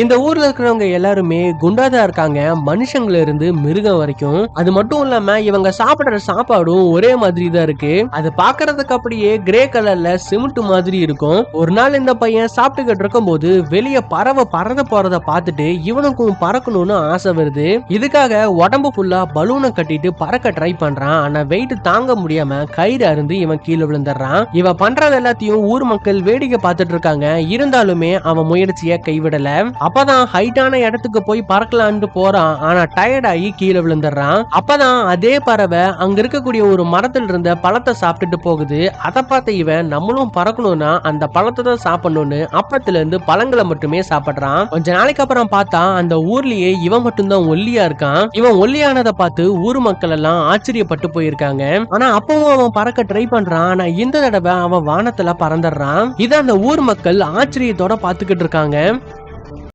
இந்த ஊர்ல இருக்கிறவங்க எல்லாருமே குண்டாதான் இருக்காங்க, மனுஷங்கள இருந்து மிருகம் வரைக்கும். அது மட்டும் இல்லாம இவங்க சாப்பிடுற சாப்பாடும் ஒரே மாதிரி தான் இருக்கு. அது பாக்குறதுக்கு அப்படியே கிரே கலர்ல சிமெண்ட் மாதிரி இருக்கும். ஒரு நாள் இந்த பையன் சாப்பிட்டுக்கிட்டு இருக்கும் போது வெளியே பறந்து போறத பார்த்துட்டு இவனுக்கும் பறக்கணும்னு ஆசை வருது. இதுக்காக உடம்பு ஃபுல்லா பலூனை கட்டிட்டு பறக்க ட்ரை பண்றான். ஆனா வெயிட் தாங்க முடியாம கயிறு அருந்து இவன் கீழே விழுந்துடுறான். இவன் பண்றது எல்லாத்தையும் ஊர் மக்கள் வேடிக்கை பார்த்துட்டு இருக்காங்க. இருந்தாலுமே அவன் முயற்சியை கைவிடல. அப்பதான் ஹைட்டான இடத்துக்கு போய் பறக்கலான்னு போறான். ஆனா டயர்ட் ஆகி கீழே விழுந்துடுறான். அப்பதான் அதே பறவை அங்க இருக்கக்கூடிய ஒரு மரத்துல இருந்த பழத்தை சாப்பிட்டுட்டு போகுது. அதை பார்த்த இவன் நம்மளும் பறக்கணும்னா அந்த பழத்தை தான் சாப்பிடணும்னு அப்பத்துல இருந்து பழங்களை மட்டுமே சாப்பிடுறான். கொஞ்ச நாளைக்கு அப்புறம் பார்த்தா அந்த ஊர்லயே இவன் மட்டும்தான் ஒல்லியா இருக்கான். இவன் ஒல்லியானதை பார்த்து ஊர் மக்கள் எல்லாம் ஆச்சரியப்பட்டு போயிருக்காங்க. ஆனா அப்பவும் அவன் பறக்க ட்ரை பண்றான். ஆனா இந்த தடவை அவன் வானத்துல பறந்துடுறான். இதை அந்த ஊர் மக்கள் ஆச்சரியத்தோட பாத்துக்கிட்டு இருக்காங்க.